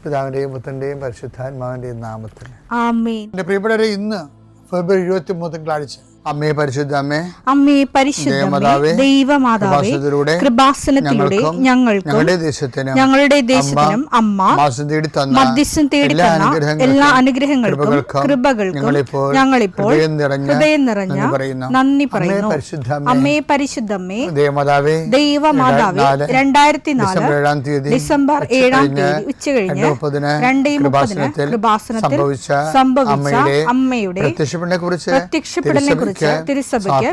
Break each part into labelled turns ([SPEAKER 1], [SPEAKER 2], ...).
[SPEAKER 1] പിതാവിൻ്റെയും പുത്രൻ്റെയും പരിശുദ്ധാത്മാവിൻ്റെയും നാമത്തിൽ
[SPEAKER 2] ആമേൻ.
[SPEAKER 1] എൻ്റെ പ്രിയപ്പെട്ടവരെ, ഇന്ന് ഫെബ്രുവരി 23 തിങ്കളാഴ്ച. അമ്മേ പരിശുദ്ധ അമ്മേ,
[SPEAKER 2] അമ്മേ പരിശുദ്ധമേ, ദൈവമാതാവേ, കൃപാസനത്തിലൂടെ ഞങ്ങൾക്കും ഞങ്ങളുടെ ദേശത്തിനും അമ്മ മധ്യസ്ഥം തേടി തന്ന എല്ലാ അനുഗ്രഹങ്ങൾക്കും കൃപകൾക്കും ഞങ്ങളിപ്പോൾ ഹൃദയം നിറഞ്ഞ നന്ദി പറയുന്നു. അമ്മേ പരിശുദ്ധമേ, ദൈവമാതാവേ, 2004 ഡിസംബർ 7 ഉച്ചകഴിഞ്ഞ് 2:30 കൃപാസനത്തിൽ സംഭവിച്ച അമ്മയുടെ പ്രത്യക്ഷപ്പെടലിനെ കുറിച്ച് തിരുസഭയ്ക്ക്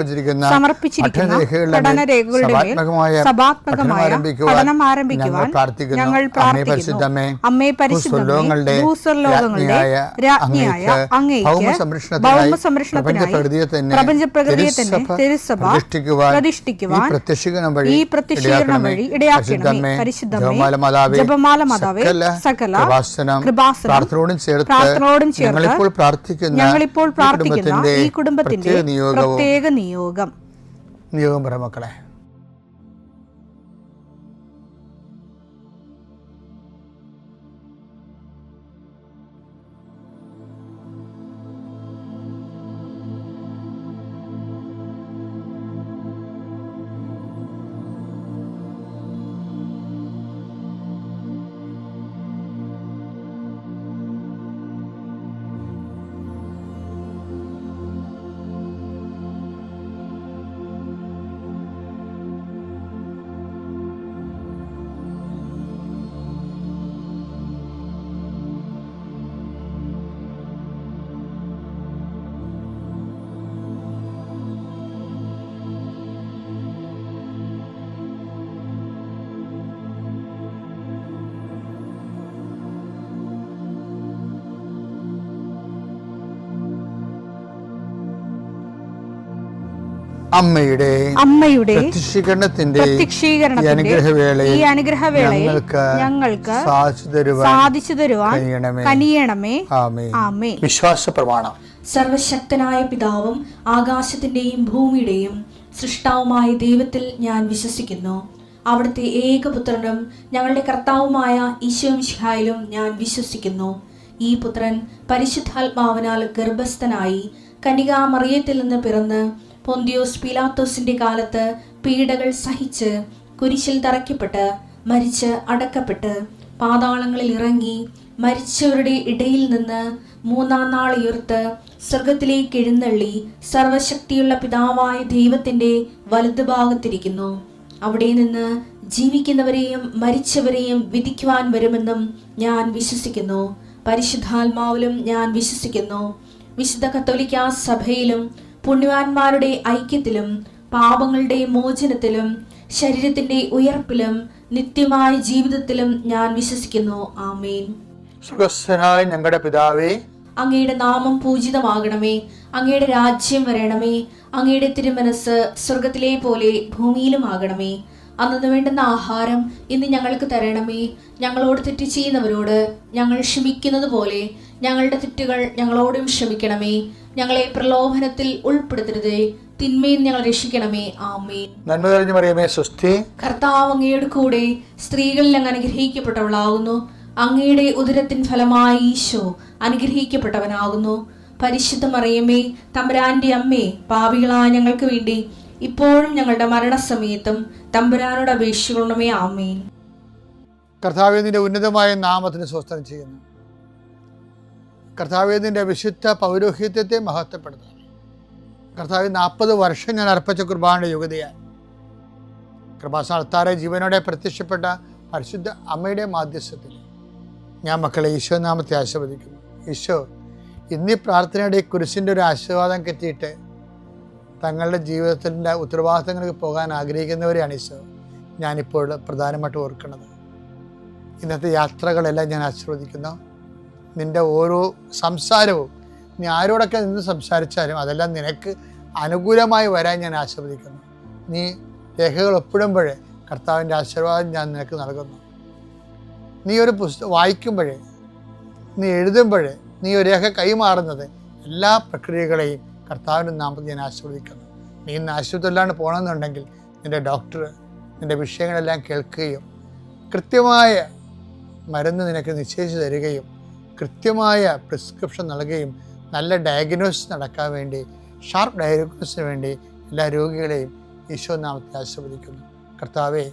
[SPEAKER 2] സമർപ്പിച്ചിരിക്കുന്ന പഠനരേഖകളുടെ മേൽ സഭാത്മകമായ പഠനം ആരംഭിക്കുവാൻ ഞങ്ങൾ പ്രാർത്ഥിക്കുന്നു. അമ്മേ പരിശുദ്ധമേ, ഭൂസ്വർലോകങ്ങളുടെ രാജ്ഞിയായ അങ്ങേയ്ക്ക് ഭൗമസംരക്ഷണത്തിനായി പ്രപഞ്ചപ്രകൃതിയെ തന്നെ തിരുസഭ പ്രതിഷ്ഠിക്കുവാൻ ഈ പ്രത്യക്ഷീകരണം വഴി ഇടയാക്കണമേ. പരിശുദ്ധമേ, ജപമാല മാതാവേ, സകല കൃപാസനം പ്രാർത്ഥനയോടും ചേർത്ത് ഞങ്ങളിപ്പോൾ പ്രാർത്ഥിക്കുന്ന ഈ കുടുംബത്തിന്റെ പ്രത്യേക നിയോഗം
[SPEAKER 1] പറ മക്കളെ.
[SPEAKER 2] അമ്മയുടെ
[SPEAKER 1] പ്രത്യക്ഷീകരണത്തിന്റെ
[SPEAKER 2] ഈ അനുഗ്രഹവേളയിൽ ഞങ്ങൾക്ക് സാധിച്ചു തരുവാൻ കനിയണമേ. ആമേൻ.
[SPEAKER 1] വിശ്വാസ പ്രമാണം.
[SPEAKER 3] സർവശക്തനായ പിതാവും ആകാശത്തിന്റെയും ഭൂമിയുടെയും സൃഷ്ടാവുമായ ദൈവത്തിൽ ഞാൻ വിശ്വസിക്കുന്നു. അവിടുത്തെ ഏകപുത്രനും ഞങ്ങളുടെ കർത്താവുമായ ഈശോ മിശിഹായിലും ഞാൻ വിശ്വസിക്കുന്നു. ഈ പുത്രൻ പരിശുദ്ധാത്മാവിനാൽ ഗർഭസ്ഥനായി കന്യകാമറിയത്തിൽ നിന്ന് പിറന്ന് പൊന്തിയോസ് പീലാത്തോസിന്റെ കാലത്ത് പീഡകൾ സഹിച്ച് കുരിശിൽ തറയ്ക്കപ്പെട്ട് മരിച്ച് അടക്കപ്പെട്ട് പാതാളങ്ങളിൽ ഇറങ്ങി മരിച്ചവരുടെ ഇടയിൽ നിന്ന് 3-ാം നാൾ ഉയർത്ത് സ്വർഗത്തിലേക്ക് എഴുന്നള്ളി സർവശക്തിയുള്ള പിതാവായ ദൈവത്തിന്റെ വലതുഭാഗത്തിരിക്കുന്നു. അവിടെ നിന്ന് ജീവിക്കുന്നവരെയും മരിച്ചവരെയും വിധിക്കുവാൻ വരുമെന്നും ഞാൻ വിശ്വസിക്കുന്നു. പരിശുദ്ധാത്മാവിലും ഞാൻ വിശ്വസിക്കുന്നു. വിശുദ്ധ കത്തോലിക്കാ സഭയിലും പുണ്യവാന്മാരുടെ ഐക്യത്തിലും പാപങ്ങളുടെ മോചനത്തിലും ശരീരത്തിന്റെ ഉയർപ്പിലും നിത്യമായ ജീവിതത്തിലും ഞാൻ വിശ്വസിക്കുന്നു. ആമേൻ.
[SPEAKER 1] സുഖസ്ഥനായ ഞങ്ങളുടെ പിതാവേ,
[SPEAKER 3] അങ്ങയുടെ നാമം പൂജിതമാകണമേ. അങ്ങയുടെ രാജ്യം വരണമേ. അങ്ങയുടെ തിരുമനസ് സ്വർഗത്തിലെ പോലെ ഭൂമിയിലും ആകണമേ. അന്നു വേണ്ടുന്ന ആഹാരം ഇന്ന് ഞങ്ങൾക്ക് തരണമേ. ഞങ്ങളോട് തെറ്റ് ചെയ്യുന്നവരോട് ഞങ്ങൾ ക്ഷമിക്കുന്നത് പോലെ ഞങ്ങളുടെ തെറ്റുകൾ ഞങ്ങളോടും ക്ഷമിക്കണമേ. ഞങ്ങളെ പ്രലോഭനത്തിൽ ഉൾപ്പെടുത്തരുതേ, തിന്മയിൽ ഞങ്ങൾ രക്ഷിക്കണമേ. ആമേൻ.
[SPEAKER 1] നന്മ നിറഞ്ഞ മറിയമേ, സ്വസ്തി.
[SPEAKER 3] കർത്താവ് അങ്ങയുടെ കൂടെ സ്ത്രീകളിൽ അങ്ങ് അനുഗ്രഹിക്കപ്പെട്ടവളാകുന്നു. അങ്ങയുടെ ഉദരത്തിൻ ഫലമായി ഈശോ അനുഗ്രഹിക്കപ്പെട്ടവനാകുന്നു. പരിശുദ്ധ മറിയമേ, തമ്പുരാന്റെ അമ്മേ, പാപികളായ ഞങ്ങൾക്ക് വേണ്ടി ഇപ്പോഴും ഞങ്ങളുടെ മരണസമയത്തും തമ്പുരാനോട് അപേക്ഷിക്കണമേ. ആമേൻ.
[SPEAKER 1] കർത്താവേ, നിന്റെ ഉന്നതമായ നാമത്തിന് സ്വസ്ത്രം ചെയ്യുന്നു. കർത്താവേ, നിന്റെ വിശുദ്ധ പൗരോഹിത്യത്തെ മഹത്വപ്പെടുത്തുന്നു. കർത്താവ്, 40 വർഷം ഞാൻ അർപ്പിച്ച കുർബാനയുടെ യോഗ്യതയാൽ കൃപാസനത്താറെ ജീവനോടെ പ്രത്യക്ഷപ്പെട്ട പരിശുദ്ധ അമ്മയുടെ മാധ്യസ്ഥത്തിൽ ഞാൻ മക്കളെ ഈശോ നാമത്തെ ആശീർവദിക്കുന്നു. ഈശോ ഇന്നീ പ്രാർത്ഥനയുടെ കുരിശിൻ്റെ ഒരു ആശീർവാദം കിട്ടിയിട്ട് തങ്ങളുടെ ജീവിതത്തിൻ്റെ ഉത്തരവാദിത്തങ്ങൾക്ക് പോകാൻ ആഗ്രഹിക്കുന്നവരെയാണ് ഈശോ ഞാനിപ്പോൾ പ്രധാനമായിട്ട് ഓർക്കുന്നത്. ഇന്നത്തെ യാത്രകളെല്ലാം ഞാൻ ആശീർവദിക്കുന്നു. നിൻ്റെ ഓരോ സംസാരവും നീ ആരോടൊക്കെ നിന്ന് സംസാരിച്ചാലും അതെല്ലാം നിനക്ക് അനുകൂലമായി വരാൻ ഞാൻ ആശീർവദിക്കുന്നു. നീ രേഖകൾ ഒപ്പിടുമ്പോഴേ കർത്താവിൻ്റെ ആശീർവാദം ഞാൻ നിനക്ക് നൽകുന്നു. നീ ഒരു പുസ്തകം വായിക്കുമ്പോഴേ, നീ എഴുതുമ്പോഴേ, നീ ഒരു രേഖ കൈമാറുന്നത് എല്ലാ പ്രക്രിയകളെയും കർത്താവിൻ്റെ നാമത്തിൽ ഞാൻ ആശീർവദിക്കുന്നു. നീ ഇന്ന് ആശുപത്രിയിലാണ് പോകണമെന്നുണ്ടെങ്കിൽ നിൻ്റെ ഡോക്ടർ നിൻ്റെ വിഷയങ്ങളെല്ലാം കേൾക്കുകയും കൃത്യമായ മരുന്ന് നിനക്ക് നിശ്ചയിച്ച് തരികയും കൃത്യമായ പ്രിസ്ക്രിപ്ഷൻ നൽകുകയും നല്ല ഡയഗ്നോസിസ് നടക്കാൻ വേണ്ടി, ഷാർപ്പ് ഡയഗ്നോസിന് വേണ്ടി എല്ലാ രോഗികളെയും ഈശോ നാമത്തിൽ ആശീർവദിക്കുന്നു. കർത്താവേ,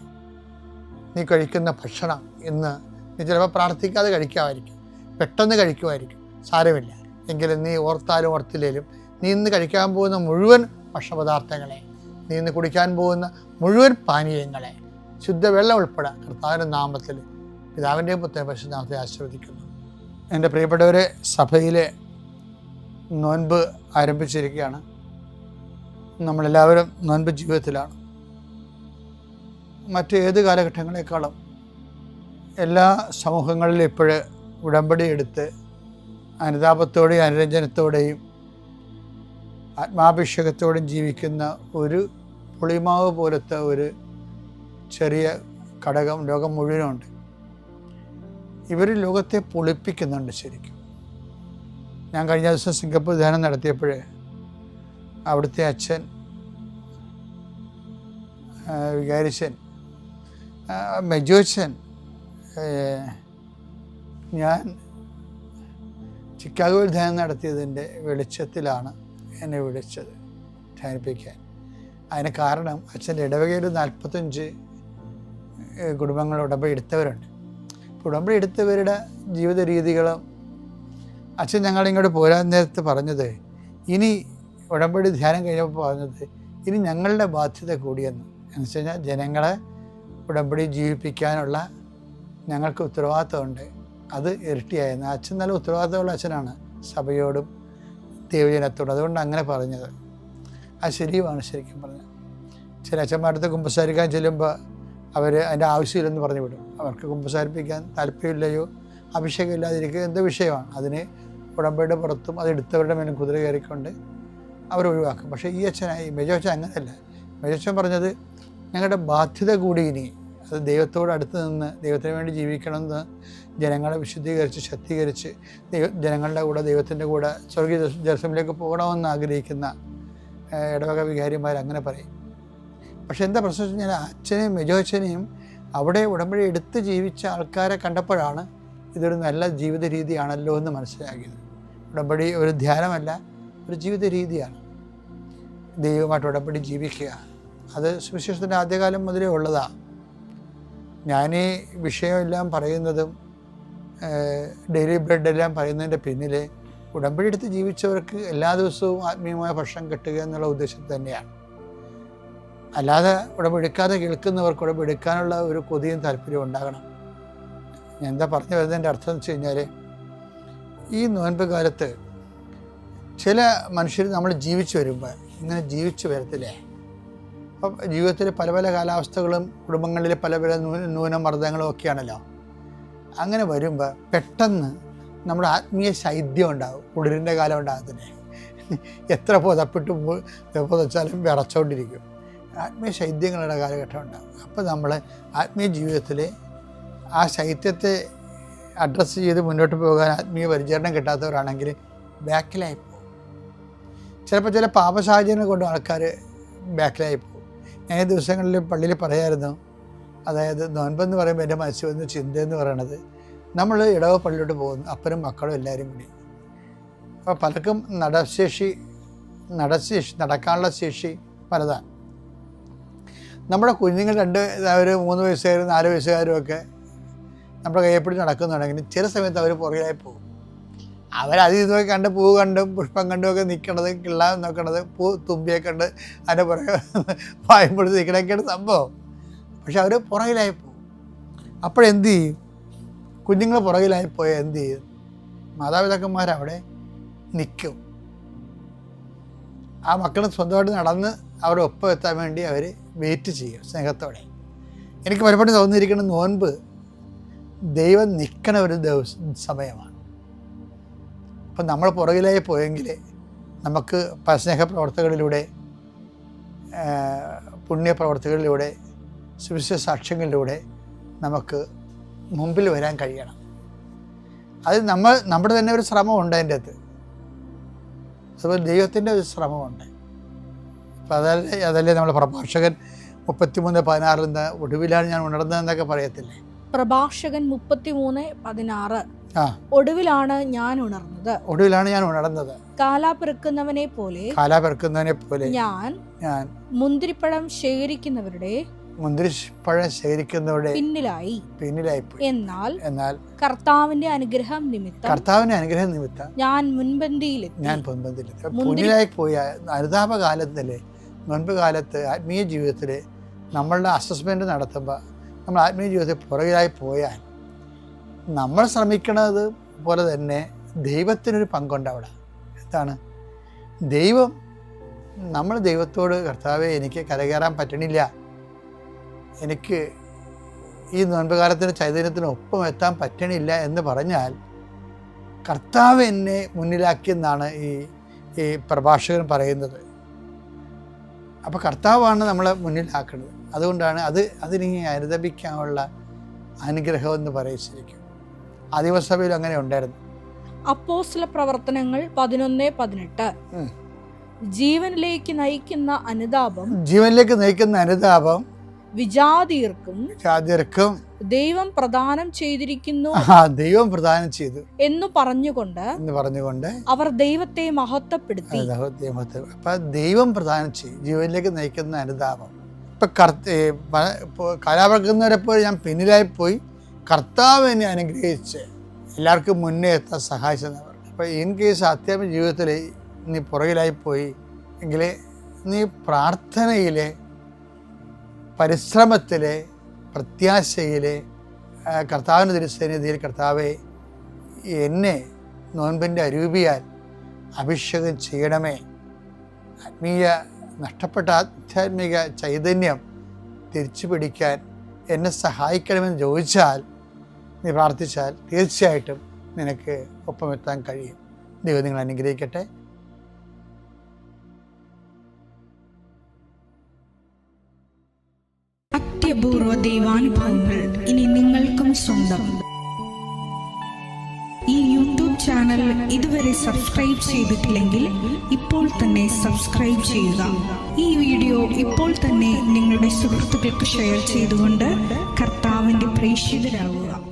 [SPEAKER 1] നീ കഴിക്കുന്ന ഭക്ഷണം ഇന്ന് നീ ചിലപ്പോൾ പ്രാർത്ഥിക്കാതെ കഴിക്കാമായിരിക്കും, പെട്ടെന്ന് കഴിക്കുമായിരിക്കും, സാരമില്ല. എങ്കിലും നീ ഓർത്താലും ഓർത്തില്ലേലും നീ ഇന്ന് കഴിക്കാൻ പോകുന്ന മുഴുവൻ ഭക്ഷണപദാർത്ഥങ്ങളെ, നീ ഇന്ന് കുടിക്കാൻ പോകുന്ന മുഴുവൻ പാനീയങ്ങളെ, ശുദ്ധവെള്ളം ഉൾപ്പെടെ കർത്താവിൻ്റെ നാമത്തിൽ പിതാവിൻ്റെയും പുത്രൻ്റെയും പരിശുദ്ധനാമത്തിൽ ആശീർവദിക്കുന്നു. എൻ്റെ പ്രിയപ്പെട്ടവരെ, സഭയിലെ നോൻപ് ആരംഭിച്ചിരിക്കുകയാണ്. നമ്മളെല്ലാവരും നോൻപ് ജീവിതത്തിലാണ്. മറ്റേത് കാലഘട്ടങ്ങളെക്കാളും എല്ലാ സമൂഹങ്ങളിലും ഇപ്പോഴ് ഉടമ്പടി എടുത്ത് അനുതാപത്തോടെയും അനുരഞ്ജനത്തോടെയും ആത്മാഭിഷേകത്തോടെയും ജീവിക്കുന്ന ഒരു പുളിമാവ് പോലത്തെ ഒരു ചെറിയ ഘടകം ലോകം മുഴുവനുണ്ട്. ഇവർ ലോകത്തെ പൊളിപ്പിക്കുന്നുണ്ട് ശരിക്കും. ഞാൻ കഴിഞ്ഞ ദിവസം സിംഗപ്പൂർ ധ്യാനം നടത്തിയപ്പോൾ അവിടുത്തെ അച്ഛൻ, വികാരിച്ചൻ, മെജോച്ചൻ, ഞാൻ ചിക്കാഗോയിൽ ധ്യാനം നടത്തിയതിൻ്റെ വെളിച്ചത്തിലാണ് എന്നെ വിളിച്ചത് ധ്യാനിപ്പിക്കാൻ. അതിന് കാരണം അച്ഛൻ്റെ ഇടവകയിൽ 45 കുടുംബങ്ങൾ ഉടമ്പടി എടുത്തവരുണ്ട്. ഉടമ്പടി എടുത്തവരുടെ ജീവിത രീതികളും അച്ഛൻ ഞങ്ങളിങ്ങോട്ട് പോരാൻ നേരത്ത് പറഞ്ഞത്, ഇനി ഉടമ്പടി ധ്യാനം കഴിഞ്ഞപ്പോൾ പറഞ്ഞത്, ഇനി ഞങ്ങളുടെ ബാധ്യത കൂടിയെന്ന്. എന്ന് വെച്ച് കഴിഞ്ഞാൽ ജനങ്ങളെ ഉടമ്പടി ജീവിപ്പിക്കാനുള്ള ഞങ്ങൾക്ക് ഉത്തരവാദിത്തമുണ്ട്, അത് ഇരട്ടിയായിരുന്നു. അച്ഛൻ നല്ല ഉത്തരവാദിത്തമുള്ള അച്ഛനാണ് സഭയോടും ദൈവജനത്തോടും. അതുകൊണ്ട് അങ്ങനെ പറഞ്ഞത് അത് ശരിയുമാണ്. ശരിക്കും പറഞ്ഞത് ചില അച്ഛന്മാരുടെ കുമ്പസാരിക്കാൻ ചെല്ലുമ്പോൾ അവർ അതിൻ്റെ ആവശ്യമില്ലെന്ന് പറഞ്ഞു വിടും. അവർക്ക് കുമ്പസാരിപ്പിക്കാൻ താല്പര്യമില്ലയോ, അഭിഷേകം ഇല്ലാതിരിക്കുക എന്ത് വിഷയമാണ്. അതിന് ഉടമ്പടിയുടെ പുറത്തും അത് എടുത്തവരുടെ മേലും കുതിര കയറിക്കൊണ്ട് അവർ ഒഴിവാക്കും. പക്ഷേ ഈ അച്ഛനായി മെജോച്ചൻ അങ്ങനെയല്ല. മെജോച്ചൻ പറഞ്ഞത്, ഞങ്ങളുടെ ബാധ്യത കൂടി ഇനി അത് ദൈവത്തോട് അടുത്ത് നിന്ന് ദൈവത്തിന് വേണ്ടി ജീവിക്കണമെന്ന് ജനങ്ങളെ വിശുദ്ധീകരിച്ച് ശക്തീകരിച്ച് ജനങ്ങളുടെ കൂടെ ദൈവത്തിൻ്റെ കൂടെ സ്വർഗീയ ജെറുസലേമിലേക്ക് പോകണമെന്ന് ആഗ്രഹിക്കുന്ന ഇടവക വികാരിമാർ അങ്ങനെ പറയും. പക്ഷെ എന്താ പ്രശ്നം വെച്ച് കഴിഞ്ഞാൽ അച്ഛനെയും മെജോച്ചനെയും അവിടെ ഉടമ്പടി എടുത്ത് ജീവിച്ച ആൾക്കാരെ കണ്ടപ്പോഴാണ് ഇതൊരു നല്ല ജീവിത രീതിയാണല്ലോ എന്ന് മനസ്സിലാക്കിയത്. ഉടമ്പടി ഒരു ധ്യാനമല്ല, ഒരു ജീവിത രീതിയാണ്. ദൈവമായിട്ട് ഉടമ്പടി ജീവിക്കുക, അത് സുവിശേഷത്തിൻ്റെ ആദ്യകാലം മുതലേ ഉള്ളതാണ്. ഞാൻ ഈ വിഷയമെല്ലാം പറയുന്നതും ഡെയിലി ബ്രെഡെല്ലാം പറയുന്നതിൻ്റെ പിന്നിൽ ഉടമ്പടി എടുത്ത് ജീവിച്ചവർക്ക് എല്ലാ ദിവസവും ആത്മീയമായ ഭക്ഷണം കിട്ടുക എന്നുള്ള ഉദ്ദേശത്തിൽ തന്നെയാണ്. അല്ലാതെ ഉടമ്പടി എടുക്കാതെ കേൾക്കുന്നവർക്ക് ഉടമ്പടി എടുക്കാനുള്ള ഒരു കൊതിയും താല്പര്യവും ഉണ്ടാകണം. ഞാൻ എന്താ പറഞ്ഞു വരുന്നതിൻ്റെ അർത്ഥം എന്ന് വെച്ച് കഴിഞ്ഞാൽ, ഈ നോൻപ് കാലത്ത് ചില മനുഷ്യർ നമ്മൾ ജീവിച്ചു വരുമ്പോൾ ഇങ്ങനെ ജീവിച്ചു വരത്തില്ലേ. അപ്പം ജീവിതത്തിൽ പല പല കാലാവസ്ഥകളും കുടുംബങ്ങളിൽ പല പല ന്യൂനമർദ്ദങ്ങളും ഒക്കെയാണല്ലോ. അങ്ങനെ വരുമ്പോൾ പെട്ടെന്ന് നമ്മുടെ ആത്മീയ ശൈത്യം ഉണ്ടാകും. കുളിരിൻ്റെ കാലം ഉണ്ടാകത്തില്ലേ, എത്ര പുതച്ചാലും വിറച്ചുകൊണ്ടിരിക്കും. ആത്മീയ ശൈത്യങ്ങളുടെ കാലഘട്ടം ഉണ്ടാകും. അപ്പോൾ നമ്മൾ ആത്മീയ ജീവിതത്തിൽ ആ ശൈത്യത്തെ അഡ്രസ്സ് ചെയ്ത് മുന്നോട്ട് പോകാൻ ആത്മീയ പരിചരണം കിട്ടാത്തവരാണെങ്കിൽ ബാക്കിലായി പോകും. ചിലപ്പോൾ ചില പാപസാഹചര്യങ്ങൾ കൊണ്ട് ആൾക്കാർ ബാക്കിലായി പോകും. ഞാൻ ഈ ദിവസങ്ങളിൽ പള്ളിയിൽ പറയായിരുന്നു, അതായത് നോൻപെന്ന് പറയുമ്പോൾ എൻ്റെ മനസ്സിൽ വന്ന ചിന്തയെന്ന് പറയണത്, നമ്മൾ ഇടവ പള്ളിയിലോട്ട് പോകുന്നു, അപ്പനും മക്കളും എല്ലാവരും കൂടി. അപ്പോൾ പലർക്കും നടക്കാനുള്ള ശേഷി പലതാണ്. നമ്മുടെ കുഞ്ഞുങ്ങൾ 3 വയസ്സുകാരും 4 വയസ്സുകാരും ഒക്കെ നമ്മുടെ കയ്യെപ്പിടി നടക്കുന്നുണ്ടെങ്കിൽ ചില സമയത്ത് അവർ പുറകിലായി പോകും. അവരത് നോക്കി കണ്ട് പൂ കണ്ടും പുഷ്പം കണ്ടും ഒക്കെ നിൽക്കണത്, കിള്ളാൻ നോക്കണത്, പൂ തുമ്പിയെ കണ്ട് അതിൻ്റെ പുറകെ വായുമ്പൊടുത്ത് നിൽക്കണൊക്കെയാണ് സംഭവം. പക്ഷെ അവർ പുറകിലായി പോകും. അപ്പോഴെന്ത് ചെയ്യും? കുഞ്ഞുങ്ങൾ പുറകിലായി പോയാൽ എന്ത് ചെയ്യും? മാതാപിതാക്കന്മാരവിടെ നിൽക്കും. ആ മക്കൾ സ്വന്തമായിട്ട് നടന്ന് അവരുടെ ഒപ്പം എത്താൻ വേണ്ടി അവർ വെയിറ്റ് ചെയ്യും സ്നേഹത്തോടെ. എനിക്ക് പലപ്പോഴും തോന്നിയിരിക്കുന്ന നോൻപ് ദൈവം നിൽക്കണ ഒരു സമയമാണ്. അപ്പം നമ്മൾ പുറകിലായി പോയെങ്കിൽ നമുക്ക് സ്നേഹപ്രവർത്തകളിലൂടെ, പുണ്യപ്രവർത്തികളിലൂടെ, സുവിശേഷ സാക്ഷ്യങ്ങളിലൂടെ നമുക്ക് മുമ്പിൽ വരാൻ കഴിയണം. അത് നമ്മുടെ തന്നെ ഒരു ശ്രമമുണ്ട് അതിൻ്റെ അകത്ത്. അതുപോലെ ദൈവത്തിൻ്റെ ഒരു ശ്രമമുണ്ട്. അപ്പം അതല്ലേ നമ്മൾ പ്രഭാഷകൻ 33:16 ഒടുവിലാണ് ഞാൻ ഉണർന്നതെന്നൊക്കെ പറയത്തില്ലേ.
[SPEAKER 2] പ്രഭാഷകൻ 33:16. ഒടുവിലാണ് ഞാൻ ഉണർന്നത്. കാലാപെറുക്കുന്നവനെ പോലെ ഞാൻ മുന്തിരിപ്പഴം ശേഖരിക്കുന്നവരുടെ പിന്നിലായി. എന്നാൽ കർത്താവിന്റെ അനുഗ്രഹം നിമിത്തം ഞാൻ മുൻപന്തിയിലെത്തി.
[SPEAKER 1] മുന്നിലായി പോയ അനുതാപകാലത്തിലെ മുൻപ് കാലത്ത് ആത്മീയ ജീവിതത്തിൽ നമ്മളുടെ അസസ്മെന്റ് നടത്തുമ്പോൾ നമ്മൾ ആത്മീയ ജീവിതത്തിൽ പുറകിലായി പോയാൽ നമ്മൾ ശ്രമിക്കുന്നത് പോലെ തന്നെ ദൈവത്തിനൊരു പങ്കുണ്ട് അവിടെ. എന്താണ് ദൈവം? നമ്മൾ ദൈവത്തോട് കർത്താവേ എനിക്ക് കരകയറാൻ പറ്റണില്ല, എനിക്ക് ഈ നോൻപ് കാലത്തിന് ചൈതന്യത്തിന് ഒപ്പം എത്താൻ പറ്റണില്ല എന്ന് പറഞ്ഞാൽ കർത്താവ് എന്നെ മുന്നിലാക്കിയെന്നാണ് ഈ പ്രഭാഷകൻ പറയുന്നത്. അപ്പോൾ കർത്താവാണ് നമ്മളെ മുന്നിലാക്കുന്നത്. അതുകൊണ്ടാണ് അതിനെ അനുദപിക്കാനുള്ള അനുഗ്രഹം എന്ന് പറയിച്ചിരിക്കും. ആദിമസഭയിൽ അങ്ങനെ ഉണ്ടായിരുന്നു.
[SPEAKER 2] അപ്പോസ്തല പ്രവർത്തനങ്ങൾ 11:18. ജീവനിലേക്ക് നയിക്കുന്ന അനുതാപം വിജാതിയർക്കും ദൈവം പ്രദാനം ചെയ്തിരിക്കുന്നു എന്ന് പറഞ്ഞുകൊണ്ട് അവർ ദൈവത്തെ മഹത്വപ്പെടുത്തി.
[SPEAKER 1] അപ്പൊ ദൈവം പ്രദാനം ചെയ്യും ജീവനിലേക്ക് നയിക്കുന്ന അനുതാപം. ഇപ്പൊ കലാപറക്കുന്നവരെപ്പോലെ ഞാൻ പിന്നിലായി പോയി, കർത്താവ് എന്നെ അനുഗ്രഹിച്ച് എല്ലാവർക്കും മുന്നേ എത്താൻ സഹായിച്ചെന്നവർ. അപ്പോൾ ഇൻ കേസ് അത്യാവശ്യ ജീവിതത്തിൽ നീ പുറകിലായി പോയി എങ്കിൽ നീ പ്രാർത്ഥനയിലെ, പരിശ്രമത്തിലെ, പ്രത്യാശയിലെ കർത്താവിൻ്റെ തിരുസന്നിധിയിൽ കർത്താവെ എന്നെ നോൻപിൻ്റെ അരൂപിയാൽ അഭിഷേകം ചെയ്യണമേ, നഷ്ടപ്പെട്ട ആധ്യാത്മിക ചൈതന്യം തിരിച്ചു പിടിക്കാൻ എന്നെ സഹായിക്കണമെന്ന് ചോദിച്ചാൽ, നീ പ്രാർത്ഥിച്ചാൽ തീർച്ചയായിട്ടും നിനക്ക് ഒപ്പമെത്താൻ കഴിയും. ദൈവം നിങ്ങൾ അനുഗ്രഹിക്കട്ടെ.
[SPEAKER 2] അത്യപൂർവ ദൈവാനുഭവങ്ങൾ ഇനി നിങ്ങൾക്കും സ്വന്തം. ഈ യൂട്യൂബ് ചാനൽ ഇതുവരെ സബ്സ്ക്രൈബ് ചെയ്തിട്ടില്ലെങ്കിൽ ഇപ്പോൾ തന്നെ സബ്സ്ക്രൈബ് ചെയ്യുക. ഈ വീഡിയോ ഇപ്പോൾ തന്നെ നിങ്ങളുടെ സുഹൃത്തുക്കൾക്ക് ഷെയർ ചെയ്തുകൊണ്ട് കർത്താവിൻ്റെ പ്രേക്ഷിതരാകുക.